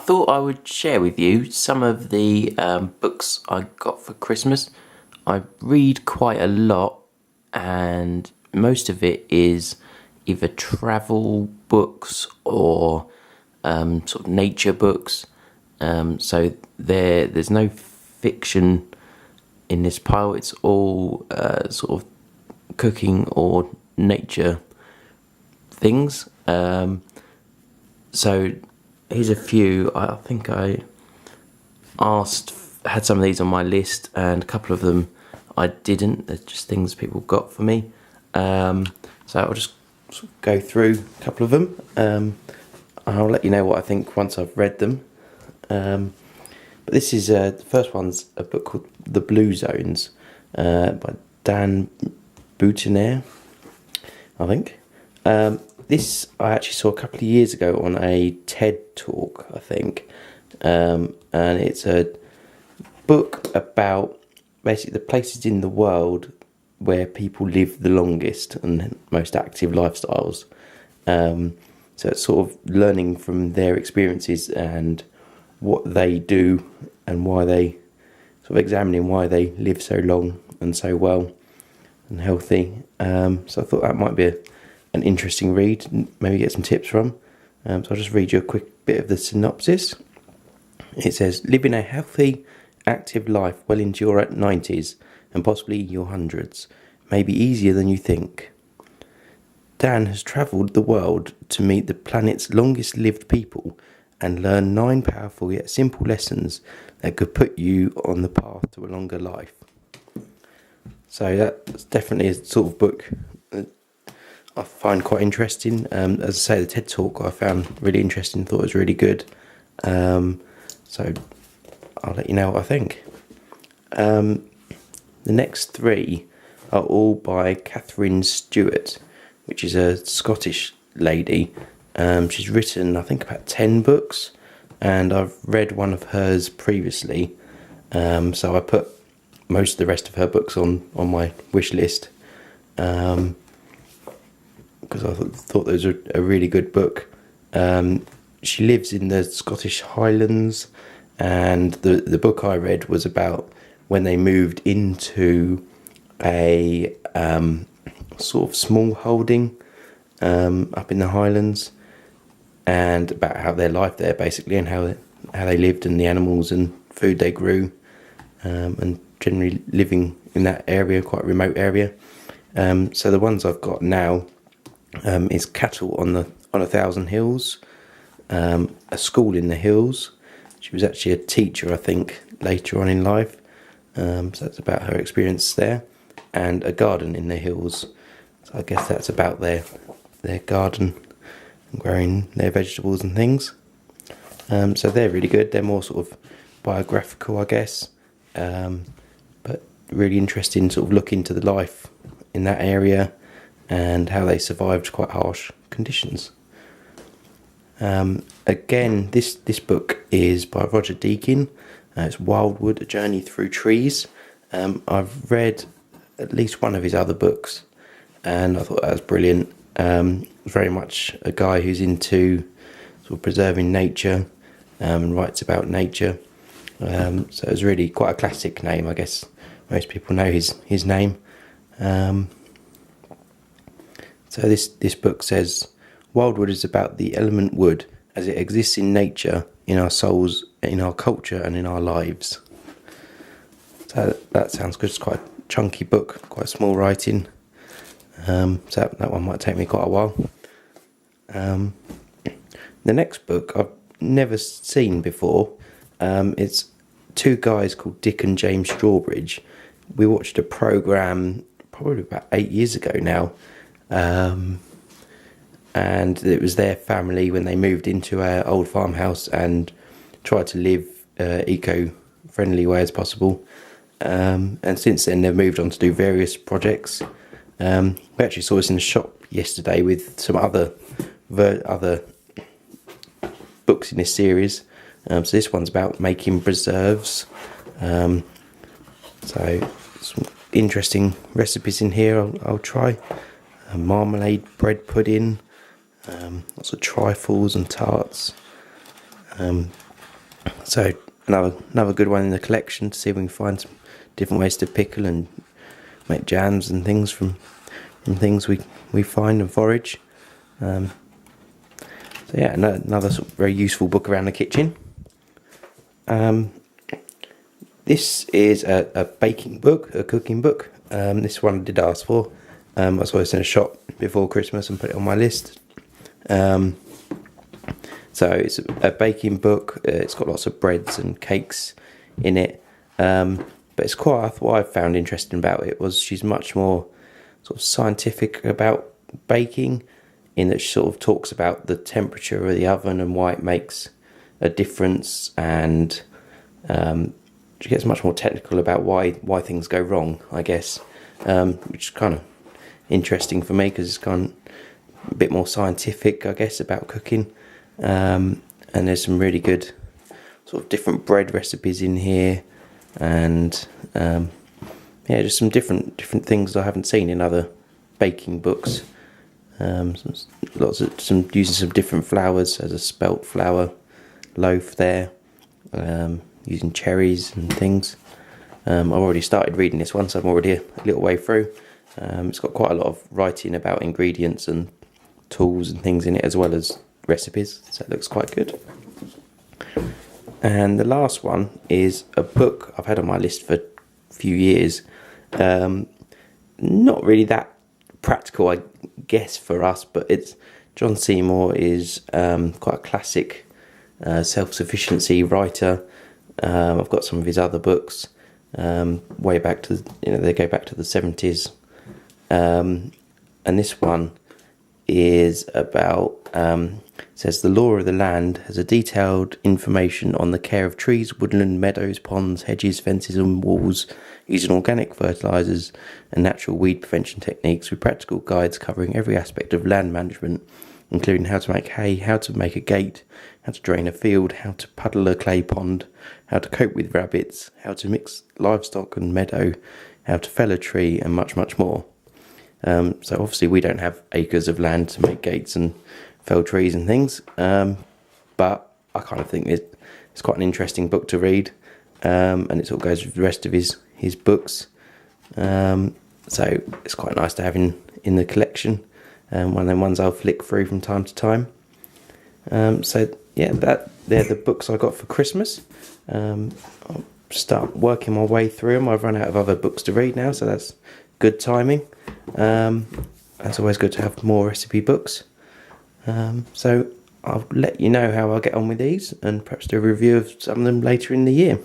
thought I would share with you some of the books I got for Christmas. I read quite a lot, and most of it is either travel books or sort of nature books. So there's no fiction in this pile. It's all sort of cooking or nature things. So here's a few. I think I had some of these on my list, and a couple of them I didn't. They're just things people got for me. So I'll just sort of go through a couple of them. I'll let you know what I think once I've read them. But this is the first one's a book called The Blue Zones by Dan Boutonniere, I think. This I actually saw a couple of years ago on a TED talk, I think, and it's a book about basically the places in the world where people live the longest and most active lifestyles. So it's sort of learning from their experiences and what they do and why they sort of examining why they live so long and so well and healthy. So I thought that might be an interesting read, maybe get some tips from. So I'll just read you a quick bit of the synopsis. It says, living a healthy, active life well into your 90s and possibly your hundreds may be easier than you think. Dan has travelled the world to meet the planet's longest lived people and learn 9 powerful yet simple lessons that could put you on the path to a longer life. So that's definitely a sort of book that I find quite interesting. As I say, the TED Talk I found really interesting, thought it was really good. So I'll let you know what I think. The next 3 are all by Catherine Stewart, which is a Scottish lady. She's written, I think, about 10 books, and I've read one of hers previously. So I put most of the rest of her books on my wish list. Because I thought those were a really good book. She lives in the Scottish Highlands, and the book I read was about when they moved into a sort of small holding up in the Highlands, and about how their life there basically, and how they lived, and the animals and food they grew, and generally living in that area, quite a remote area. So the ones I've got now is Cattle on 1,000 Hills, A School in the Hills. She was actually a teacher, I think, later on in life. So that's about her experience there. And A Garden in the Hills. So I guess that's about their garden and growing their vegetables and things. So they're really good. They're more sort of biographical, I guess. But really interesting sort of look into the life in that area and how they survived quite harsh conditions. Again, this book is by Roger Deakin. It's Wildwood, A Journey Through Trees. I've read at least one of his other books, and I thought that was brilliant. Very much a guy who's into sort of preserving nature and writes about nature. So it's really quite a classic name, I guess. Most people know his name. So this book says, Wildwood is about the element wood as it exists in nature, in our souls, in our culture and in our lives. So that sounds good. It's quite a chunky book, quite small writing. So that one might take me quite a while. The next book I've never seen before. It's 2 guys called Dick and James Strawbridge. We watched a programme probably about 8 years ago now. And it was their family when they moved into our old farmhouse and tried to live eco-friendly way as possible. And since then they've moved on to do various projects. We actually saw this in the shop yesterday with some other books in this series. So this one's about making preserves. So some interesting recipes in here I'll try. Marmalade bread pudding, lots of trifles and tarts, So another good one in the collection to see if we can find some different ways to pickle and make jams and things from things we find and forage. So yeah, another sort of very useful book around the kitchen. This is a baking book, a cooking book. This one I did ask for. I saw this in a shop before Christmas and put it on my list. So it's a baking book. It's got lots of breads and cakes in it. But it's quite, what I found interesting about it was she's much more sort of scientific about baking, in that she sort of talks about the temperature of the oven and why it makes a difference, and she gets much more technical about why things go wrong, I guess, which is kind of interesting for me because it's kind of a bit more scientific, I guess, about cooking. And there's some really good sort of different bread recipes in here, and yeah, just some different things I haven't seen in other baking books. Some using some different flours as a spelt flour loaf there, using cherries and things. I've already started reading this one, so I'm already a little way through. It's got quite a lot of writing about ingredients and tools and things in it, as well as recipes, so it looks quite good. And the last one is a book I've had on my list for a few years. Not really that practical, I guess, for us, but it's John Seymour is quite a classic self-sufficiency writer. I've got some of his other books way back to, they go back to the 70s, and this one is about says the law of the land has a detailed information on the care of trees, woodland, meadows, ponds, hedges, fences and walls, using organic fertilisers and natural weed prevention techniques, with practical guides covering every aspect of land management, including how to make hay, how to make a gate, how to drain a field, how to puddle a clay pond, how to cope with rabbits, how to mix livestock and meadow, how to fell a tree, and much, much more. So obviously we don't have acres of land to make gates and fell trees and things, but I kind of think it's quite an interesting book to read, and it sort of goes with the rest of his books. So it's quite nice to have in the collection, one of them ones I'll flick through from time to time. So yeah, they're the books I got for Christmas. I'll start working my way through them. I've run out of other books to read now, so that's good timing. It's always good to have more recipe books. So I'll let you know how I get on with these, and perhaps do a review of some of them later in the year.